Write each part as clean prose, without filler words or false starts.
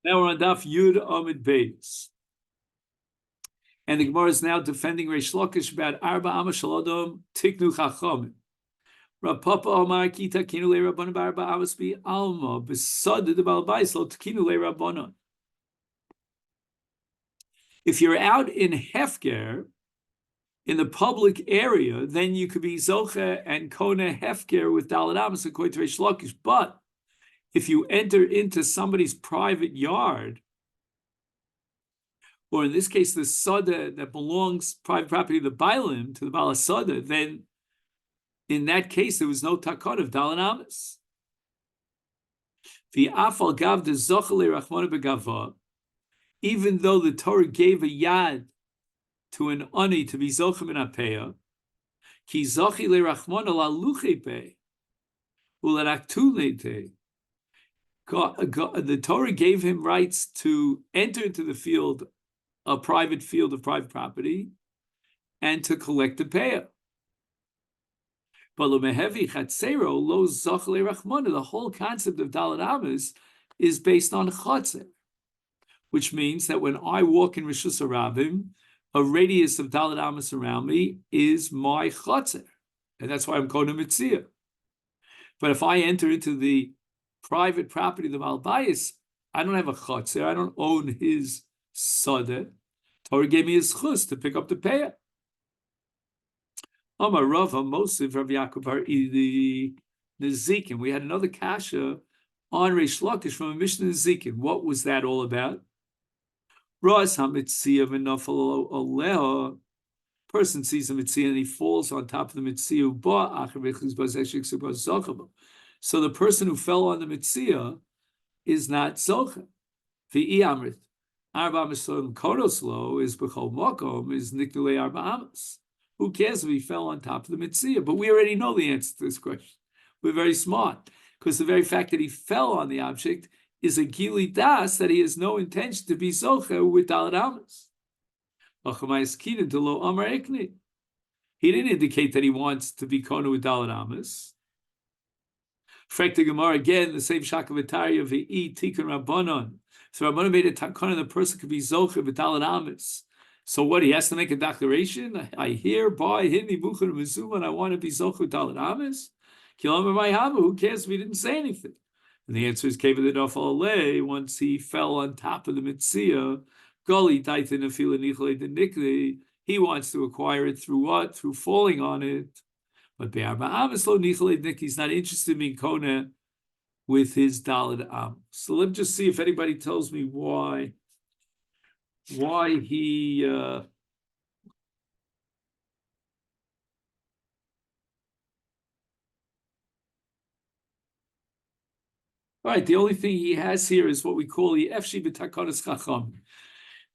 Now we're on Daf Yud Amid Beis. And the Gemara is now defending Reish Lakish about Arba Ama Shalodom Tiknu Chachamim. Rav Papa Omar Kita Kinu Le Rabbanon Barba Amas Bi Alma Besad the Baal Bais Lo Tikinu Le Rabbanon. If you're out in Hefker, in the public area, then you could be Zoche and Kona Hefker with Daled Amas according to Reish Lakish. But if you enter into somebody's private yard, or in this case, the Sada that belongs private property to the Bailim, to the Bala Sada, then in that case, there was no takon of Daled Amas. The Afal Gav de Zochale Rachmana Begava, even though the Torah gave a yad to an ani to be Zochem in Apeya, Ki Zochi Le Rachmana La Luchepe, Ularaktunete. The Torah gave him rights to enter into the field, a private field of private property, and to collect the payah. But the whole concept of Daled Amas is based on Chatzer, which means that when I walk in Rishus Harabim, a radius of Daled Amas around me is my Chatzer, and that's why I'm called a Metziya. But if I enter into the private property of the Malbayis, I don't have a Chatzer, I don't own his Sada. Torah gave me his chus to pick up the payah. Amar Rava Mosiv Rav Yaakov Bar the Nezikin. We had another kasha on Reish Lakish from a Mishnah Nezikin. What was that all about? Ras HaMetziya v'nafal aleha. Person sees a Metziya and he falls on top of the Metziya. So the person who fell on the Metziya is not Zocha. V'i Amrit. Arba Mishlom Kodoslo is Bechol Mokom is Niknulei Arba Amas. Who cares if he fell on top of the Metziya? But we already know the answer to this question. We're very smart, because the very fact that he fell on the object is a Gili Das that he has no intention to be Zocher with Daled Amas. He didn't indicate that he wants to be Kona with Daled Amas. Frekta Gemara again, the same Shakavatari of the Tikkun Rabbanon. So Rabbanon made a takana, the person could be Zocher with Daled Amas. So what, he has to make a declaration? I hereby hidni buchar mizuma, and I want to be Zocher Daled Amas? Who cares if he didn't say anything? And the answer is once he fell on top of the Metziya, he wants to acquire it through what? Through falling on it. But he's not interested in being Kona with his Daled Amas. So let's just see if anybody tells me why he right, the only thing he has here is what we call the Efshi b'takonas Chacham.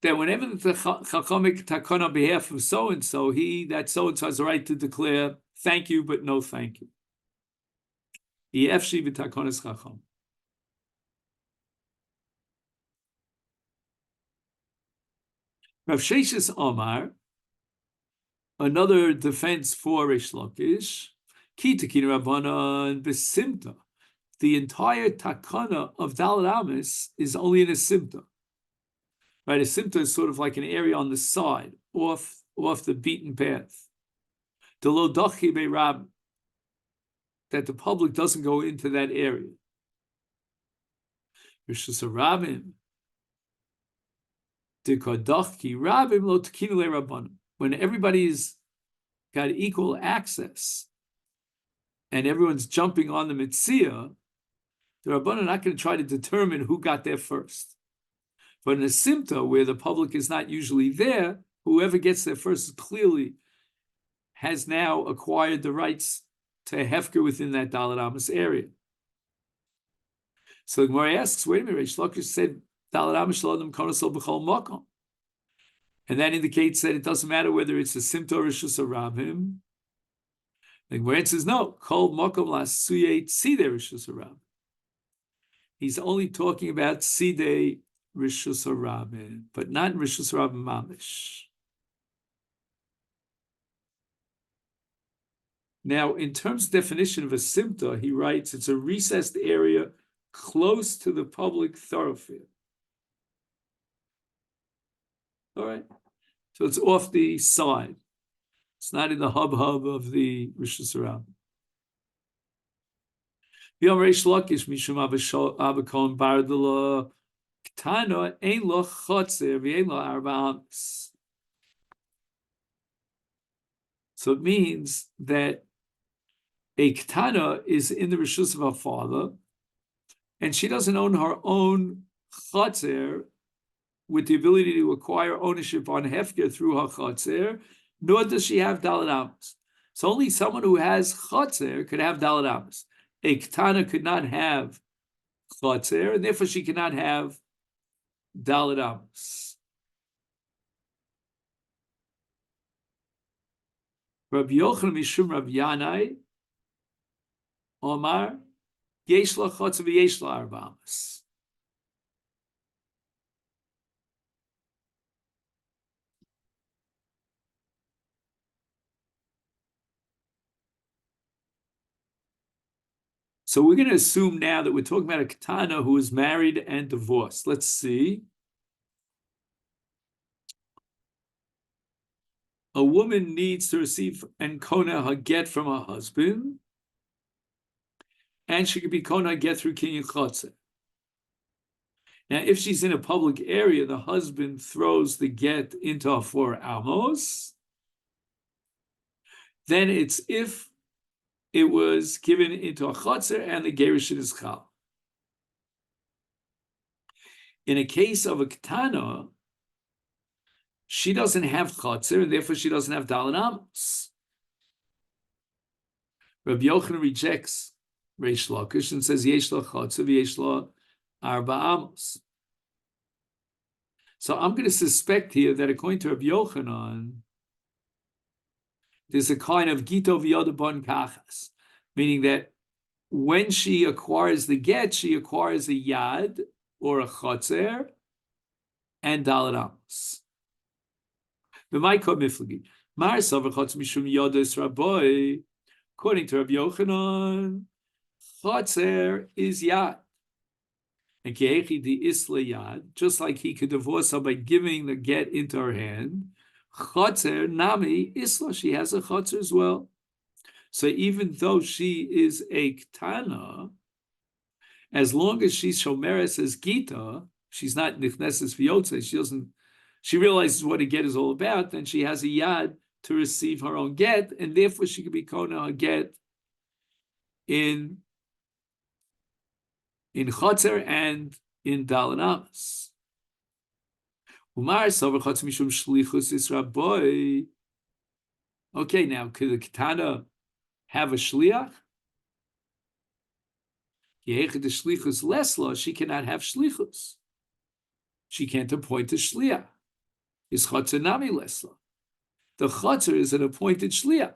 That whenever the Chacham make takon on behalf of so-and-so, that so-and-so has the right to declare thank you, but no thank you. The Efshi b'takonas Chacham. Rav Sheshes Omar, another defense for Reish Lakish, Ki Tekin Rabbanan B'Simta. The entire takana of Daled Amas is only in a simta. Right, a simta is sort of like an area on the side, off the beaten path. The lo dachi be'rab, that the public doesn't go into that area. Rishus Harabim. When everybody's got equal access and everyone's jumping on the Metziya, the Rabbanan are not going to try to determine who got there first. But in a Simta, where the public is not usually there, whoever gets there first clearly has now acquired the rights to Hefker within that Daled Amas area. So the Gemara asks, wait a minute, Reish Lakish said, and that indicates that it doesn't matter whether it's a simta or Rishus Harabim. The Gemara says no. Kol makom la'asuyei tzidei Rishus Harabim. He's only talking about tzidei Rishus Harabim, but not Rishus Harabim mamish. Now, in terms of definition of a simta, he writes it's a recessed area close to the public thoroughfare. All right. So it's off the side. It's not in the hub of the Rosh Hashanah. Yom Reish Lakish Mishum Abakon Bardala Ktana Ein Lo Chotzer V'Ein Lo Arba Amis. So it means that a Ktana is in the Rishus of her father, and she doesn't own her own Chotzer with the ability to acquire ownership on Hefker through her Chotzer, nor does she have Dalet Amis. So only someone who has Chotzer could have Dalet Amis. A Ktana could not have Chotzer, and therefore she cannot have Dalet Amis. Rabbi Yochanan Mishum Rabbi Yanai Omar Yesh La Chotzer v'Yesh La Arba Amis. So we're going to assume now that we're talking about a Ketana who is married and divorced. Let's see. A woman needs to receive and kona her get from her husband, and she could be kona get through kinyan chotzer. Now, if she's in a public area, the husband throws the get into her 4 amos. Then it's if it was given into a chotzer and the gerushin is chal. In a case of a ketana, she doesn't have chotzer, and therefore she doesn't have dalet amos. Rabbi Yochanan rejects Reish Lakish and says yesh la chotzer v'yesh la arba amos. So I'm going to suspect here that according to Rabbi Yochanan, there's a kind of gito v'yoda bon kachas, meaning that when she acquires the get, she acquires a yad or a chotzer and dalet amos. According to Rabbi Yochanan, chotzer is yad. And just like he could divorce her by giving the get into her hand, chotzer nami isla, she has a chotzer as well. So even though she is a ktana, as long as she's shomeres as gita, she's not nichneses v'yotze, she realizes what a get is all about, then she has a yad to receive her own get, and therefore she could be kona her get in chotzer and in dalet amos. Umar sover chotzer mishum shlichus is rabbi. Okay, now could the ketana have a shliach? Yehechid the shlichus lesla, she cannot have shlichus. She can't appoint a shliach. Is chotzer nami lesla? The chotzer is an appointed shliach,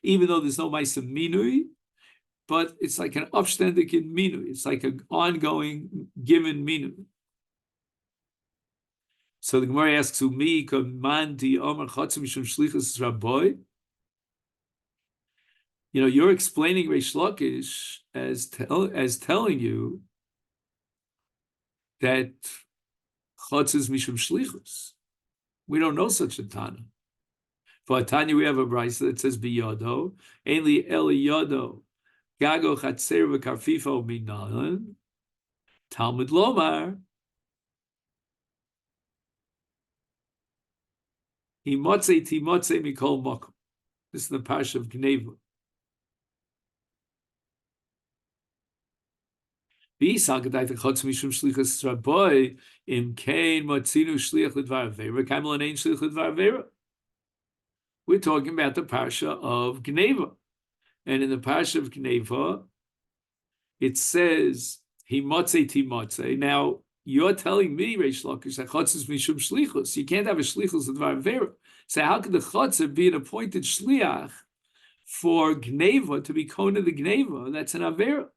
even though there's no ma'aseh minui. But it's like an upständig in minu. It's like an ongoing given minu. So the Gemara asks, "Umi man di omer chotzer mishum shlichus rabbi." You know, you're explaining Reish Lakish as telling you that chotzer is mishum shlichus. We don't know such a tana. For a tanya, we have a brayso that says biyodo, ainli eli yodo. Gago chatzer v'karfifo minalan, Talmud lomar, himotze timotze mikol mokum. This is the parsha of Gneva. V'yisagdai v'chotz mishum shlichus rabbi, im kein motzinu shliach l'dvar avera, kaimel anein shliach l'dvar avera. We're talking about the parsha of Gneva. And in the parsha of Gneva, it says, Himotze timotze. Now, you're telling me, Reish Lakish, that chotz is mishum shlichus. You can't have a shlichus of dvar avera. So how could the chotzer be an appointed shliach for Gneva to be kona the Gneva? That's an avera.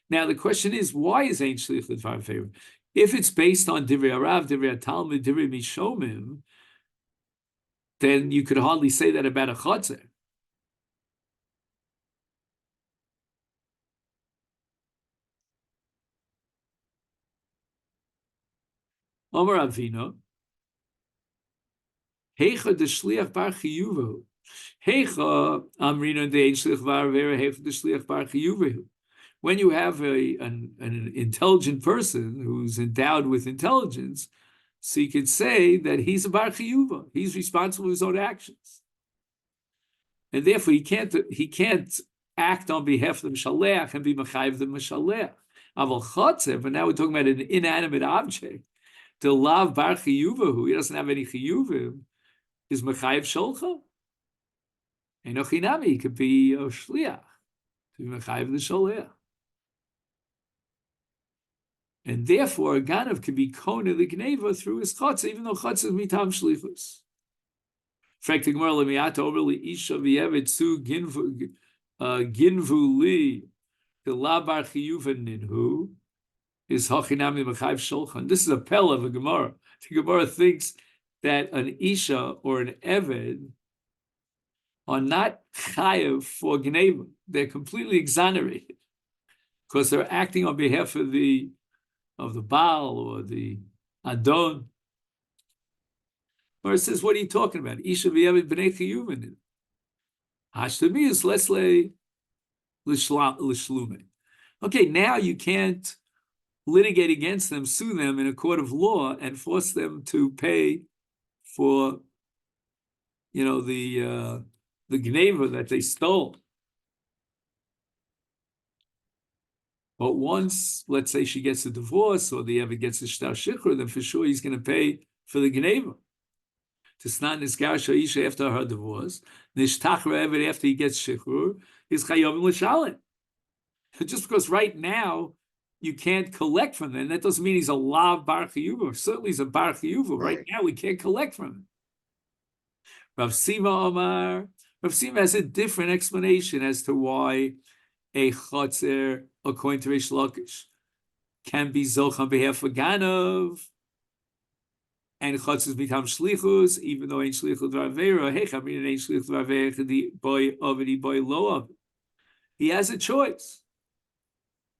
Now, the question is, why is ein shliach l'dvar avera? If it's based on divrei Arav, divrei Talmud, divrei Mishomim, then you could hardly say that about a chotzer. Omar Avino, Heicha de shliach bar chiyuvu. Heicha amrina de ein shliach var vera heicha de shliach bar chiyuvu. When you have an intelligent person who's endowed with intelligence, so you could say that he's a bar chiyuva. He's responsible for his own actions, and therefore he can't act on behalf of the mishaleach and be mechayiv the mishaleach. Aval chotzev, but now we're talking about an inanimate object. To love bar chiyuva, who he doesn't have any chiyuvim, is mechayiv sholcha. Enochinami, he could be a shliach to be mechayiv the shaleach. And therefore, a ganav can be kona the gneva through his chotz, even though chotz is mitam shlichus. Frekti gemara lemiata overly isha v'yevet su ginvu li the labar chiyuva ninhu is hachinami mechayiv shulchan. This is a pell of a gemara. The gemara thinks that an isha or an eved are not chayiv for gneva. They're completely exonerated because they're acting on behalf of the Baal or the Adon. Or it says, what are you talking about? Isha v'yevet b'nei chiyuvin. Hashtami is lesle l'shlume. Okay, now you can't litigate against them, sue them in a court of law, and force them to pay for, the gneva that they stole. But once, let's say she gets a divorce or the ever gets a shtar shikhr, then for sure he's going to pay for the gneva. To snan nisgar sha'isha after her divorce, nishtachra ever after he gets shikhr, is chayovim l'shalim. Just because right now you can't collect from them, that doesn't mean he's a lav bar chiyuva. Certainly he's a bar chiyuva. Right now we can't collect from him. Rav Sima Omar. Rav Sima has a different explanation as to why a chotzer, according to Reish Lakish, can be zoch on behalf of Ganav, and chotzer become shlichus, even though ain't shlichus d'avera. Hey, I mean, ain't shlichus d'avera. The boy of it, the boy low of it. He has a choice,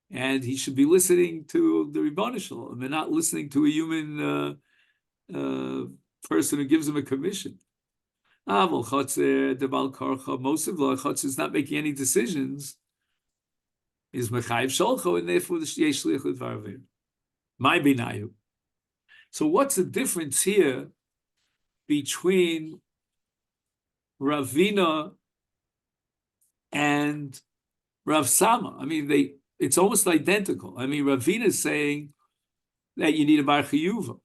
and he should be listening to the Ribono Shel Olam and not listening to a human person who gives him a commission. Well, chotzer the bal karcha, most of the chotzer is not making any decisions. Is mechayiv sholcho, and therefore the yesh shlichut v'arvir. My binayu. So what's the difference here between Ravina and Rav Sama? I mean, it's almost identical. I mean, Ravina is saying that you need a bar chiyuva.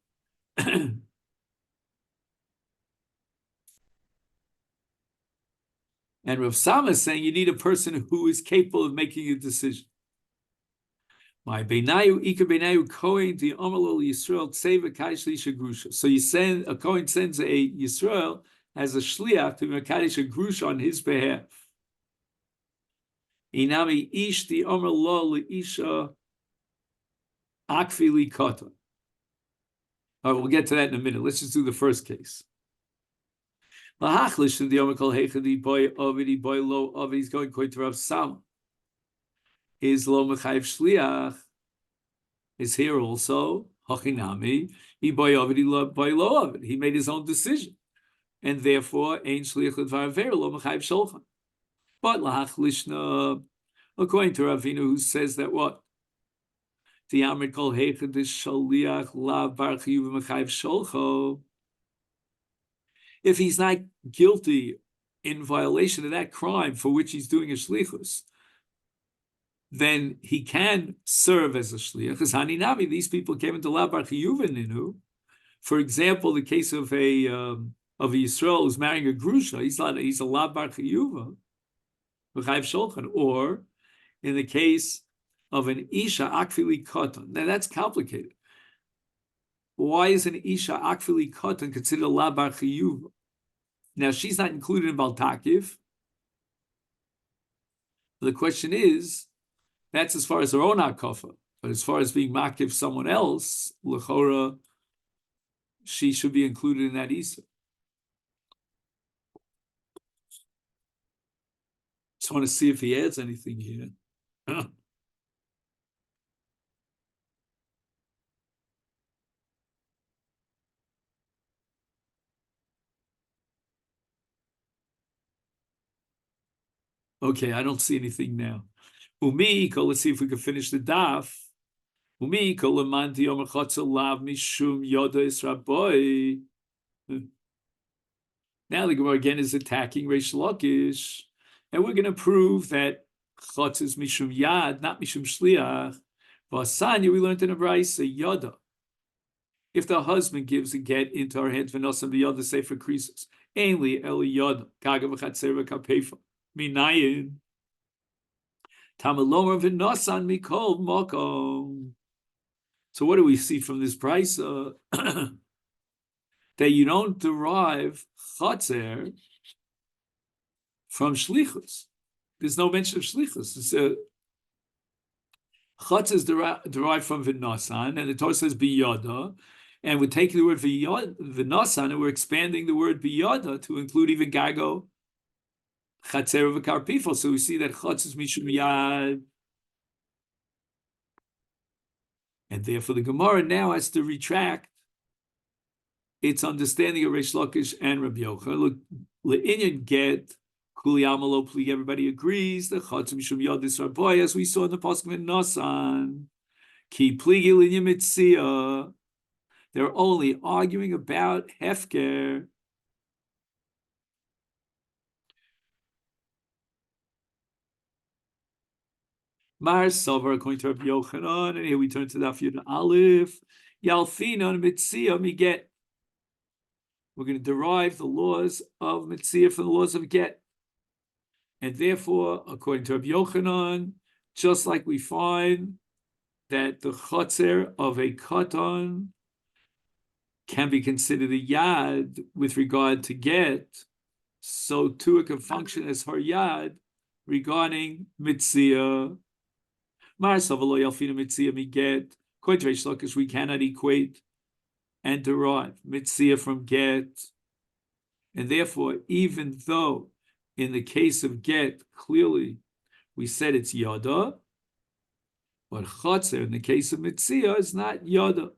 And Rav Sama is saying you need a person who is capable of making a decision. My beinayu ika beinayu kohen the amalol Yisrael tseva kaishli shagrusha. So a kohen sends a Yisrael as a shliach to mekadesh a grusha on his behalf. Inami ish the amalol isha akfili kata. All right, we'll get to that in a minute. Let's just do the first case. He's going to Rav Sama. His lo mechayiv shliach is here also. Hachinami, he boy lo of it. He made his own decision, and therefore ein shliach l'dvar lo mechayiv sholchan. But lahachlishna, according to Ravina, who says that what the amrit kol heichad is shaliach lav bar chiyuv mechayiv sholcho. If he's not guilty in violation of that crime for which he's doing a shlichus, then he can serve as a shliach. Because haninami, these people came into la bar chiyuva ninu. For example, the case of a Yisrael who's marrying a grusha, he's a la bar chiyuva, v'chayv sholchan. Or in the case of an isha akfili katan. Now that's complicated. Why is an isha akfili katan considered a la bar chiyuva? Now she's not included in Baltakiv. The question is, that's as far as her own akafa. But as far as being makiv someone else, l'chora, she should be included in that isa. Just want to see if he adds anything here. Okay, I don't see anything now. Umiko, let's see if we can finish the daf. Umiko lemanti yom chotzel lav mishum yoda israboy. Now the Gemara again is attacking Reish Lakish, and we're going to prove that chotz is mishum yad, not mishum shliach. V'asanya, we learned in a brayso yoda. If the husband gives a get into our hands, v'nosam v'yoda sefer krisos, ainly eli yoda kaga v'chatzer v'kapefa minayin tamalomer v'nosan mikol mokom. So what do we see from this brayso? That you don't derive chatzer from shlichus. There's no mention of shlichus. Chatzer is derived from v'nosan, and the Torah says biyada, and we're taking the word v'nosan and we're expanding the word biyada to include even gago, chatzer v'karpifo. So we see that chatzer is mishum yad, and therefore the Gemara now has to retract its understanding of Reish Lakish and Rabbi Yochanan. Look, le'inyan get kuli amalo pli. Everybody agrees that chatzer mishum yad is raboy, as we saw in the pasuk v'nosan. Ki pligi l'inyan Metziya. They're only arguing about hefker. Mar Sover, according to Rabbi Yochanan, and here we turn to the Daf Yud Aleph. Yalfina Metziya miget. We're going to derive the laws of Metziya from the laws of get. And therefore, according to Rabbi Yochanan, just like we find that the chotzer of a katan can be considered a yad with regard to get, so too it can function as her yad regarding Metziya. Marsavalo Yalfina Metziya miget. According to Reish Lakish, we cannot equate and derive Metziya from get. And therefore, even though in the case of get, clearly we said it's yada, but chatzer in the case of Metziya is not yada,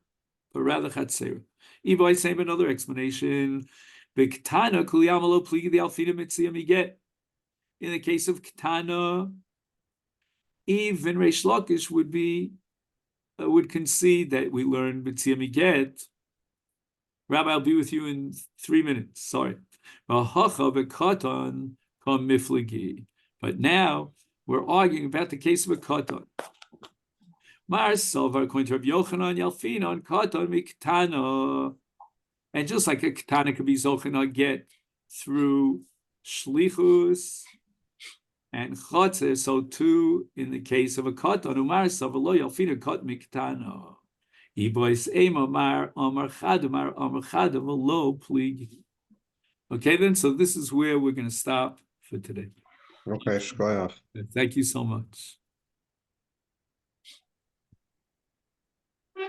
but rather chatzer. Even I say another explanation. B'ktana kuliyamalo pligi the alfina Metziya miget. In the case of Ketana, even Reish Lakish would concede that we learn Metziya miget. Rabbi, I'll be with you in 3 minutes. Sorry. But now we're arguing about the case of a katan. Mar Sovar, according to Rabbi Yochanan, Yalfina katan miktana. And just like a ketana could be zochana get through shlichus and chotzer, so too in the case of a katan, Umar Sovar lo Yalfina kat miktana. Okay, then, so this is where we're going to stop for today. Okay, shkoyach. Thank you so much.